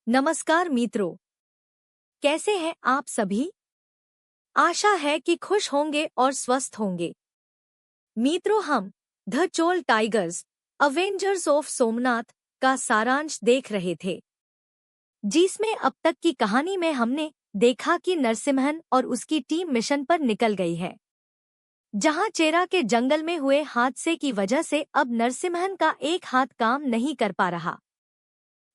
नमस्कार मित्रों, कैसे हैं आप सभी। आशा है कि खुश होंगे और स्वस्थ होंगे। मित्रों, हम the Chola tigers Avengers of Somnath का सारांश देख रहे थे, जिसमें अब तक की कहानी में हमने देखा कि नरसिम्हन और उसकी टीम मिशन पर निकल गई है, जहां चेरा के जंगल में हुए हादसे की वजह से अब नरसिम्हन का एक हाथ काम नहीं कर पा रहा।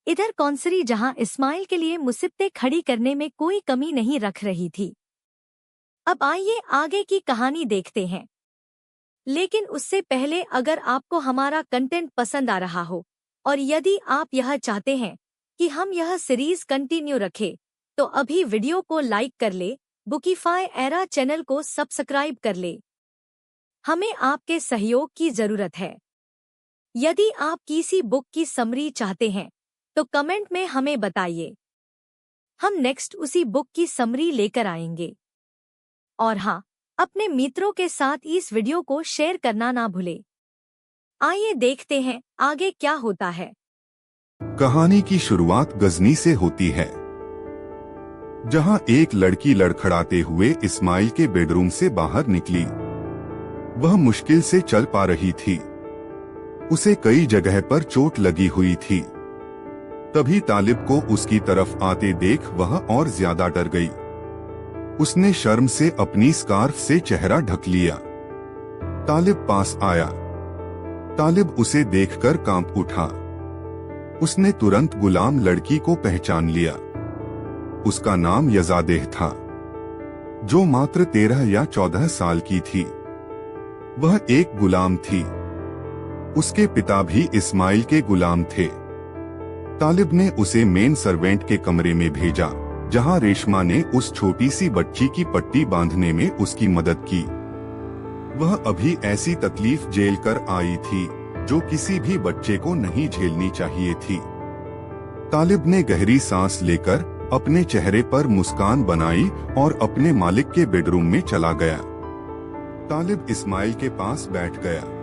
इधर कौंसरी जहां इस्माइल के लिए मुसीबतें खड़ी करने में कोई कमी नहीं रख रही थी। अब आइए आगे की कहानी देखते हैं, लेकिन उससे पहले अगर आपको हमारा कंटेंट पसंद आ रहा हो और यदि आप यह चाहते हैं कि हम यह सीरीज कंटिन्यू रखें, तो अभी वीडियो को लाइक कर ले, बुकीफाई एरा चैनल को सब्सक्राइब कर ले। हमें आपके सहयोग की जरूरत है। यदि आप किसी बुक की समरी चाहते हैं तो कमेंट में हमें बताइए, हम नेक्स्ट उसी बुक की समरी लेकर आएंगे। और हाँ, अपने मित्रों के साथ इस वीडियो को शेयर करना ना भूले। आइए देखते हैं आगे क्या होता है। कहानी की शुरुआत गजनी से होती है, जहां एक लड़की लड़खड़ाते हुए इस्माइल के बेडरूम से बाहर निकली। वह मुश्किल से चल पा रही थी, उसे कई जगह पर चोट लगी हुई थी। तभी तालिब को उसकी तरफ आते देख वह और ज्यादा डर गई। उसने शर्म से अपनी स्कार्फ से चेहरा ढक लिया। तालिब पास आया। तालिब उसे देखकर कांप उठा। उसने तुरंत गुलाम लड़की को पहचान लिया। उसका नाम यजादेह था, जो मात्र 13 या 14 साल की थी। वह एक गुलाम थी। उसके पिता भी इस्माइल के गुलाम थे। तालिब ने उसे मेन सर्वेंट के कमरे में भेजा, जहां रेशमा ने उस छोटी सी बच्ची की पट्टी बांधने में उसकी मदद की। वह अभी ऐसी तकलीफ झेल कर आई थी जो किसी भी बच्चे को नहीं झेलनी चाहिए थी। तालिब ने गहरी सांस लेकर अपने चेहरे पर मुस्कान बनाई और अपने मालिक के बेडरूम में चला गया। तालिब इस्माइल के पास बैठ गया।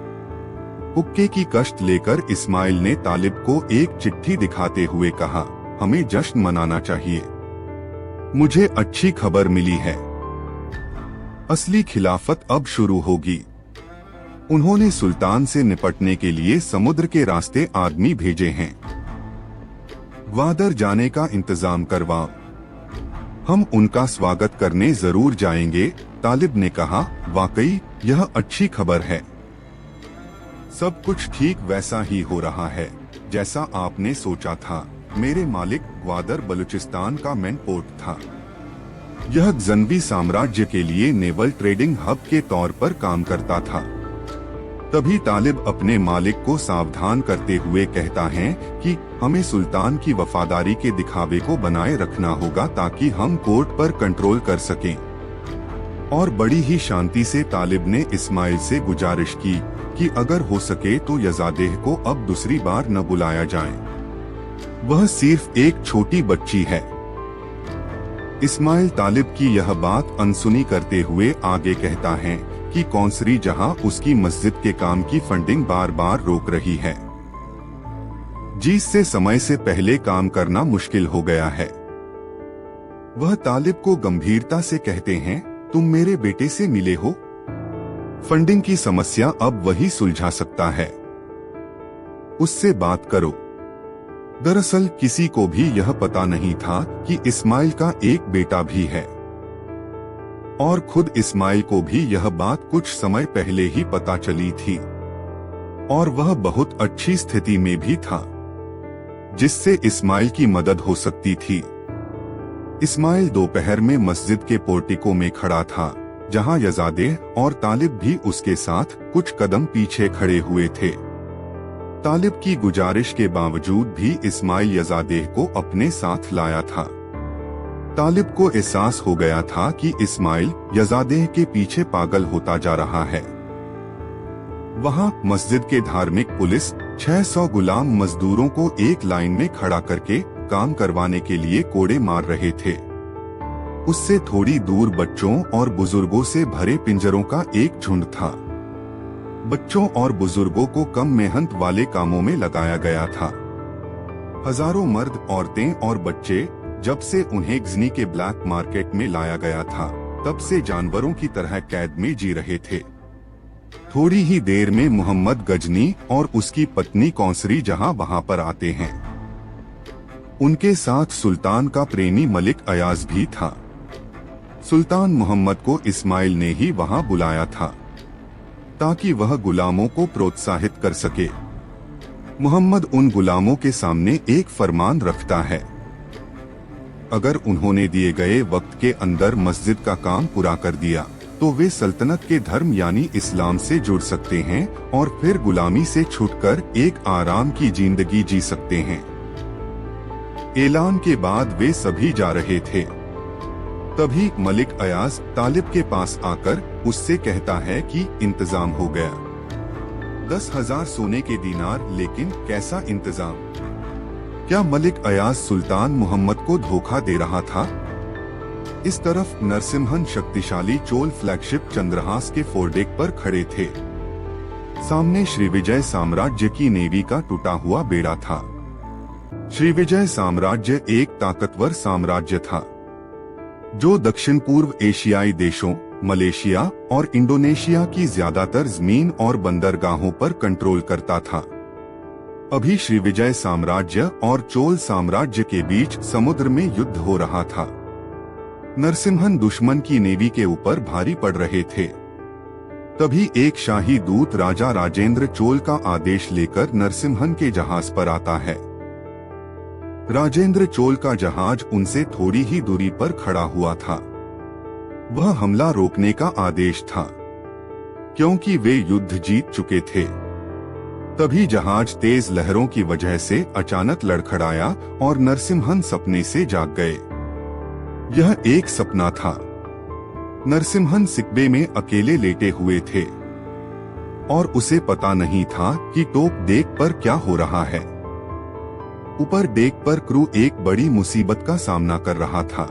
हुक्के की कष्ट लेकर इस्माइल ने तालिब को एक चिट्ठी दिखाते हुए कहा, हमें जश्न मनाना चाहिए। मुझे अच्छी खबर मिली है, असली खिलाफत अब शुरू होगी। उन्होंने सुल्तान से निपटने के लिए समुद्र के रास्ते आदमी भेजे हैं। ग्वादर जाने का इंतजाम करवाओ, हम उनका स्वागत करने जरूर जाएंगे। तालिब ने कहा, वाकई यह अच्छी खबर है। सब कुछ ठीक वैसा ही हो रहा है जैसा आपने सोचा था। मेरे मालिक ग्वादर बलूचिस्तान का मेन पोर्ट था। यह गजनवी साम्राज्य के लिए नेवल ट्रेडिंग हब के तौर पर काम करता था। तभी तालिब अपने मालिक को सावधान करते हुए कहता है कि हमें सुल्तान की वफादारी के दिखावे को बनाए रखना होगा ताकि हम पोर्ट पर कंट्रोल कर सकें। और बड़ी ही शांति से तालिब ने इस्माइल से गुजारिश की कि अगर हो सके तो यजादेह को अब दूसरी बार न बुलाया जाए। वह सिर्फ एक छोटी बच्ची है। इस्माइल तालिब की यह बात अनसुनी करते हुए आगे कहता है कि कौंसरी जहां उसकी मस्जिद के काम की फंडिंग बार बार रोक रही है, जिससे समय से पहले काम करना मुश्किल हो गया है। वह तालिब को गंभीरता से कहते हैं, तुम मेरे बेटे से मिले हो, फंडिंग की समस्या अब वही सुलझा सकता है, उससे बात करो। दरअसल किसी को भी यह पता नहीं था कि इस्माइल का एक बेटा भी है, और खुद इस्माइल को भी यह बात कुछ समय पहले ही पता चली थी, और वह बहुत अच्छी स्थिति में भी था, जिससे इस्माइल की मदद हो सकती थी। इस्माइल दोपहर में मस्जिद के पोर्टिको में खड़ा था, जहां यजादेह और तालिब भी उसके साथ कुछ कदम पीछे खड़े हुए थे। तालिब की गुजारिश के बावजूद भी इस्माइल यजादेह को अपने साथ लाया था। तालिब को एहसास हो गया था कि इस्माइल यजादेह के पीछे पागल होता जा रहा है। वहां मस्जिद के धार्मिक पुलिस 600 गुलाम मजदूरों को एक लाइन में खड़ा करके काम करवाने के लिए कोड़े मार रहे थे। उससे थोड़ी दूर बच्चों और बुजुर्गों से भरे पिंजरों का एक झुंड था। बच्चों और बुजुर्गों को कम मेहनत वाले कामों में लगाया गया था। हजारों मर्द, औरतें और बच्चे जब से उन्हें गजनी के ब्लैक मार्केट में लाया गया था, तब से जानवरों की तरह कैद में जी रहे थे। थोड़ी ही देर में मोहम्मद गजनी और उसकी पत्नी कौसरी जहां वहां पर आते हैं। उनके साथ सुल्तान का प्रेमी मलिक अयाज भी था। सुल्तान मोहम्मद को इस्माइल ने ही वहां बुलाया था ताकि वह गुलामों को प्रोत्साहित कर सके। मोहम्मद उन गुलामों के सामने एक फरमान रखता है, अगर उन्होंने दिए गए वक्त के अंदर मस्जिद का काम पूरा कर दिया तो वे सल्तनत के धर्म यानी इस्लाम से जुड़ सकते हैं और फिर गुलामी से छूटकर एक आराम की जिंदगी जी सकते हैं। ऐलान के बाद वे सभी जा रहे थे। तभी मलिक अयाज तालिब के पास आकर उससे कहता है कि इंतजाम हो गया। 10,000 सोने के दीनार, लेकिन कैसा इंतजाम? क्या मलिक अयाज सुल्तान मोहम्मद को धोखा दे रहा था? इस तरफ नरसिम्हन शक्तिशाली चोल फ्लैगशिप चंद्रहास के फोरडेक पर खड़े थे। सामने श्रीविजय साम्राज्य की नेवी का टूटा हुआ बेड़ा था। श्रीविजय साम्राज्य एक ताकतवर साम्राज्य था जो दक्षिण पूर्व एशियाई देशों मलेशिया और इंडोनेशिया की ज्यादातर जमीन और बंदरगाहों पर कंट्रोल करता था। अभी श्रीविजय साम्राज्य और चोल साम्राज्य के बीच समुद्र में युद्ध हो रहा था। नरसिम्हन दुश्मन की नेवी के ऊपर भारी पड़ रहे थे। तभी एक शाही दूत राजा राजेंद्र चोल का आदेश लेकर नरसिम्हन के जहाज पर आता है। राजेंद्र चोल का जहाज उनसे थोड़ी ही दूरी पर खड़ा हुआ था। वह हमला रोकने का आदेश था क्योंकि वे युद्ध जीत चुके थे। तभी जहाज तेज लहरों की वजह से अचानक लड़खड़ाया और नरसिम्हन सपने से जाग गए। यह एक सपना था। नरसिम्हन सिकबे में अकेले लेटे हुए थे और उसे पता नहीं था कि टॉप डेक पर क्या हो रहा है। ऊपर डेक पर क्रू एक बड़ी मुसीबत का सामना कर रहा था।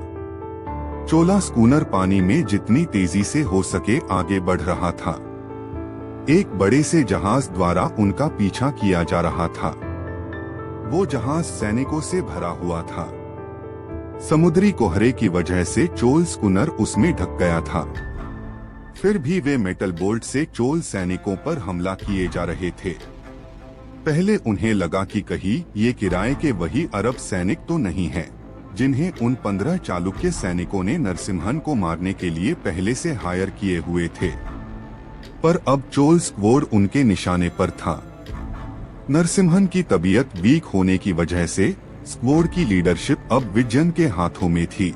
चोला स्कूनर पानी में जितनी तेजी से हो सके आगे बढ़ रहा था। एक बड़े से जहाज द्वारा उनका पीछा किया जा रहा था। वो जहाज सैनिकों से भरा हुआ था। समुद्री कोहरे की वजह से चोल स्कूनर उसमें ढक गया था। फिर भी वे मेटल बोल्ट से चोल सैनिकों पर हमला किए जा रहे थे। पहले उन्हें लगा कि कहीं ये किराए के वही अरब सैनिक तो नहीं हैं, जिन्हें उन 15 चालुक्य सैनिकों ने नरसिम्हन को मारने के लिए पहले से हायर किए हुए थे। पर अब चोल स्क्वाड उनके निशाने पर था। नरसिम्हन की तबीयत वीक होने की वजह से स्क्वाड की लीडरशिप अब विजयन के हाथों में थी।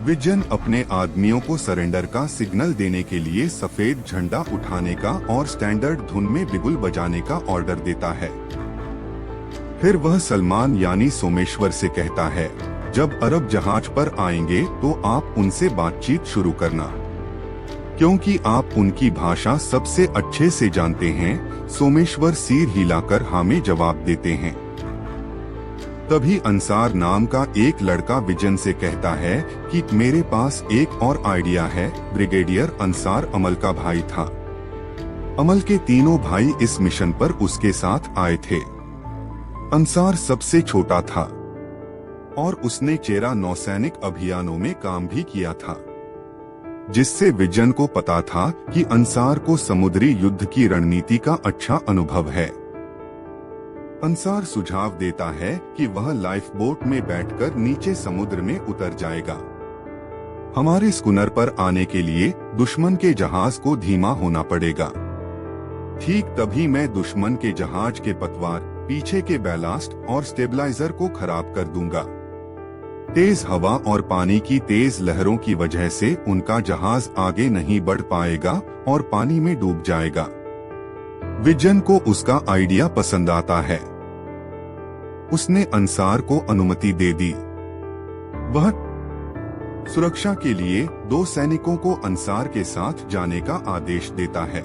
विजयन अपने आदमियों को सरेंडर का सिग्नल देने के लिए सफेद झंडा उठाने का और स्टैंडर्ड धुन में बिगुल बजाने का ऑर्डर देता है। फिर वह सलमान यानी सोमेश्वर से कहता है, जब अरब जहाज पर आएंगे तो आप उनसे बातचीत शुरू करना, क्योंकि आप उनकी भाषा सबसे अच्छे से जानते हैं। सोमेश्वर सिर हिलाकर हाँ में जवाब देते हैं। तभी अंसार नाम का एक लड़का विजन से कहता है कि मेरे पास एक और आइडिया है। ब्रिगेडियर अंसार अमल का भाई था। अमल के तीनों भाई इस मिशन पर उसके साथ आए थे। अंसार सबसे छोटा था और उसने चेरा नौसैनिक अभियानों में काम भी किया था, जिससे विजन को पता था कि अंसार को समुद्री युद्ध की रणनीति का अच्छा अनुभव है। अंसार सुझाव देता है कि वह लाइफ बोट में बैठकर नीचे समुद्र में उतर जाएगा। हमारे स्कूनर पर आने के लिए दुश्मन के जहाज को धीमा होना पड़ेगा। ठीक तभी मैं दुश्मन के जहाज के पतवार, पीछे के बैलास्ट और स्टेबलाइजर को खराब कर दूंगा। तेज हवा और पानी की तेज लहरों की वजह से उनका जहाज आगे नहीं बढ़ पाएगा और पानी में डूब जाएगा। विजन को उसका आइडिया पसंद आता है। उसने अंसार को अनुमति दे दी। वह सुरक्षा के लिए 2 सैनिकों को अंसार के साथ जाने का आदेश देता है।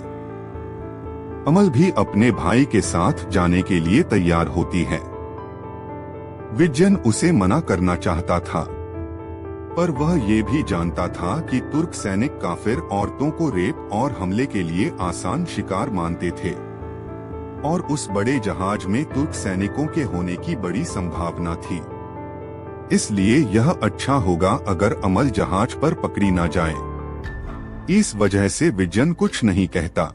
अमल भी अपने भाई के साथ जाने के लिए तैयार होती है। विजन उसे मना करना चाहता था, पर वह ये भी जानता था कि तुर्क सैनिक काफिर औरतों को रेप और हमले के लिए आसान शिकार मानते थे। और उस बड़े जहाज में तुर्क सैनिकों के होने की बड़ी संभावना थी। इसलिए यह अच्छा होगा अगर अमल जहाज पर पकड़ी ना जाए। इस वजह से विजन कुछ नहीं कहता,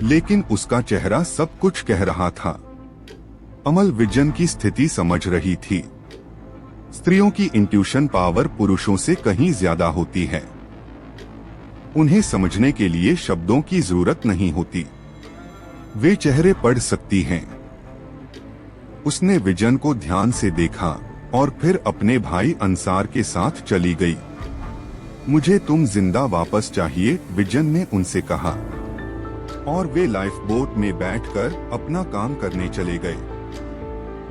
लेकिन उसका चेहरा सब कुछ कह रहा था। अमल विजन की स्थिति समझ रही थी। स्त्रियों की इंट्यूशन पावर पुरुषों से कहीं ज्यादा होती है। उन्हें समझने के लिए शब्दों की जरूरत नहीं होती, वे चेहरे पढ़ सकती हैं। उसने विजन को ध्यान से देखा और फिर अपने भाई अंसार के साथ चली गई। मुझे तुम जिंदा वापस चाहिए, विजन ने उनसे कहा, और वे लाइफ बोट में बैठकर अपना काम करने चले गए।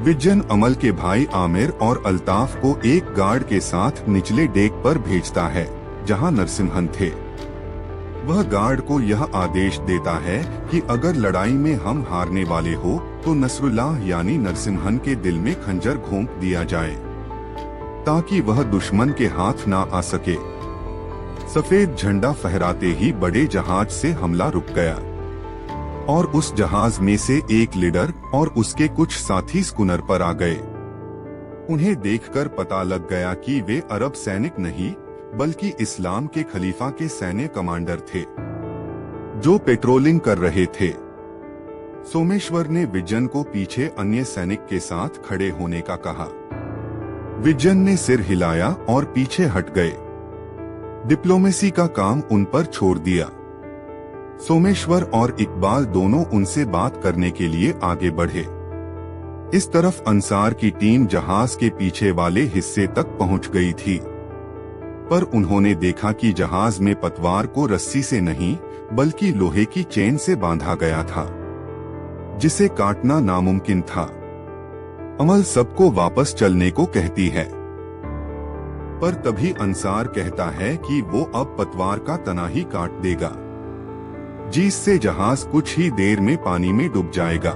विजन अमल के भाई आमिर और अल्ताफ को एक गार्ड के साथ निचले डेक पर भेजता है जहां नरसिम्हन थे। वह गार्ड को यह आदेश देता है कि अगर लड़ाई में हम हारने वाले हो तो नसरुल्लाह यानी नरसिम्हन के दिल में खंजर घोंप दिया जाए ताकि वह दुश्मन के हाथ ना आ सके। सफेद झंडा फहराते ही बड़े जहाज से हमला रुक गया और उस जहाज में से एक लीडर और उसके कुछ साथी स्कूनर पर आ गए। उन्हें देखकर पता लग गया कि वे अरब सैनिक नहीं बल्कि इस्लाम के खलीफा के सैन्य कमांडर थे जो पेट्रोलिंग कर रहे थे। सोमेश्वर ने विजन को पीछे अन्य सैनिक के साथ खड़े होने का कहा। विजन ने सिर हिलाया और पीछे हट गए। डिप्लोमेसी का काम उन पर छोड़ दिया। सोमेश्वर और इकबाल दोनों उनसे बात करने के लिए आगे बढ़े। इस तरफ अंसार की टीम जहाज के पीछे वाले हिस्से तक पहुंच गई थी, पर उन्होंने देखा कि जहाज में पतवार को रस्सी से नहीं बल्कि लोहे की चेन से बांधा गया था, जिसे काटना नामुमकिन था। अमल सबको वापस चलने को कहती है, पर तभी अंसार कहता है कि वो अब पतवार का तना ही काट देगा, जिससे जहाज कुछ ही देर में पानी में डूब जाएगा,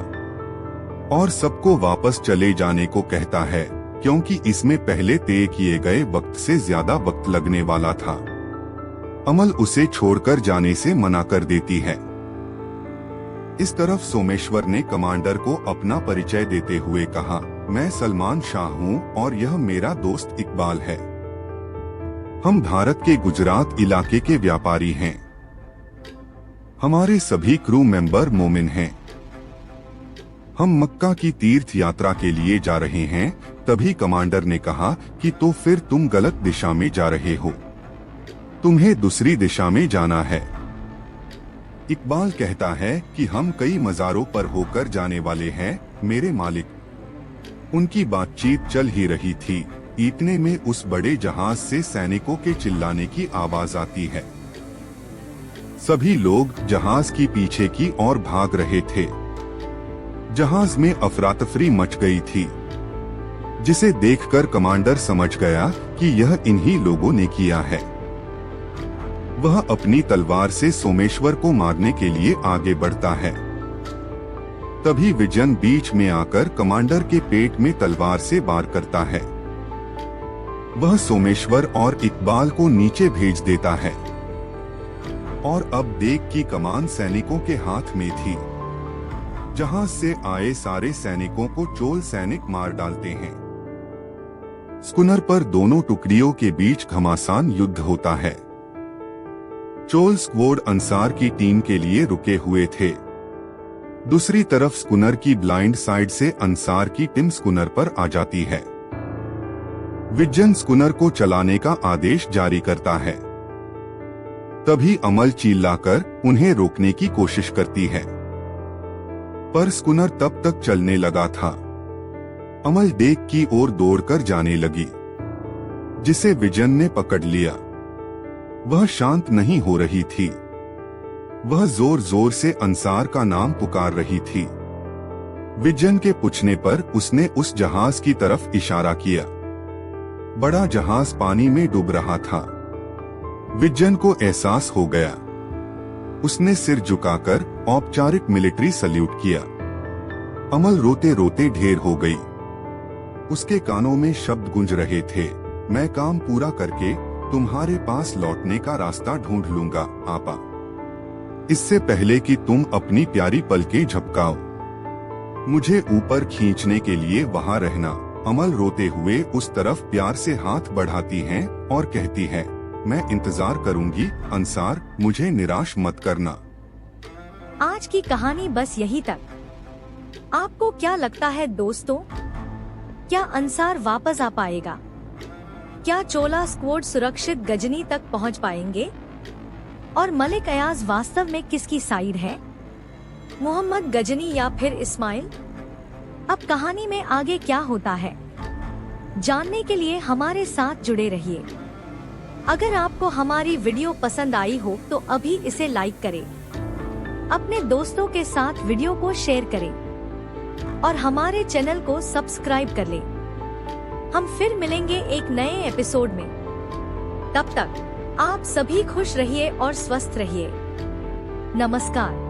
और सबको वापस चले जाने को कहता है क्योंकि इसमें पहले तय किए गए वक्त से ज्यादा वक्त लगने वाला था। अमल उसे छोड़कर जाने से मना कर देती है। इस तरफ सोमेश्वर ने कमांडर को अपना परिचय देते हुए कहा, मैं सलमान शाह हूँ और यह मेरा दोस्त इकबाल है। हम भारत के गुजरात इलाके के व्यापारी हैं। हमारे सभी क्रू मेंबर मोमिन हैं। हम मक्का की तीर्थ यात्रा के लिए जा रहे हैं। तभी कमांडर ने कहा कि तो फिर तुम गलत दिशा में जा रहे हो, तुम्हें दूसरी दिशा में जाना है। इकबाल कहता है कि हम कई मज़ारों पर होकर जाने वाले हैं मेरे मालिक। उनकी बातचीत चल ही रही थी, इतने में उस बड़े जहाज से सैनिकों के चिल्लाने की आवाज आती है। सभी लोग जहाज की पीछे की ओर भाग रहे थे। जहाज में अफरा-तफरी मच गई थी, जिसे देखकर कमांडर समझ गया कि यह इन्हीं लोगों ने किया है। वह अपनी तलवार से सोमेश्वर को मारने के लिए आगे बढ़ता है। तभी विजन बीच में आकर कमांडर के पेट में तलवार से वार करता है। वह सोमेश्वर और इकबाल को नीचे भेज देता है और अब डेक की कमान सैनिकों के हाथ में थी। जहाज से आए सारे सैनिकों को चोल सैनिक मार डालते हैं। स्कूनर पर दोनों टुकड़ियों के बीच घमासान युद्ध होता है। चोल स्क्वाड अंसार की टीम के लिए रुके हुए थे। दूसरी तरफ स्कूनर की ब्लाइंड साइड से अंसार की टीम स्कूनर पर आ जाती है। विजन स्कूनर को चलाने का आदेश जारी करता है। तभी अमल चिल्लाकर उन्हें रोकने की कोशिश करती है, पर स्कूनर तब तक चलने लगा था। अमल डेक की ओर दौड़कर जाने लगी, जिसे विजन ने पकड़ लिया। वह शांत नहीं हो रही थी। वह जोर जोर से अंसार का नाम पुकार रही थी। विजन के पूछने पर उसने उस जहाज की तरफ इशारा किया। बड़ा जहाज पानी में डूब रहा था। विजन को एहसास हो गया। उसने सिर झुकाकर औपचारिक मिलिट्री सल्यूट किया। अमल रोते रोते ढेर हो गई। उसके कानों में शब्द गूंज रहे थे, मैं काम पूरा करके तुम्हारे पास लौटने का रास्ता ढूंढ लूंगा आपा। इससे पहले कि तुम अपनी प्यारी पलकें झपकाओ, मुझे ऊपर खींचने के लिए वहाँ रहना। अमल रोते हुए उस तरफ प्यार से हाथ बढ़ाती है और कहती है, मैं इंतजार करूंगी अंसार, मुझे निराश मत करना। आज की कहानी बस यही तक। आपको क्या लगता है दोस्तों, क्या अंसार वापस आ पाएगा? क्या चोला स्क्वाड सुरक्षित गजनी तक पहुंच पाएंगे? और मलिक अयाज वास्तव में किसकी साइड है, मोहम्मद गजनी या फिर इस्माइल? अब कहानी में आगे क्या होता है, जानने के लिए हमारे साथ जुड़े रहिए। अगर आपको हमारी वीडियो पसंद आई हो तो अभी इसे लाइक करें, अपने दोस्तों के साथ वीडियो को शेयर करें और हमारे चैनल को सब्सक्राइब कर लें। हम फिर मिलेंगे एक नए एपिसोड में। तब तक आप सभी खुश रहिए और स्वस्थ रहिए। नमस्कार।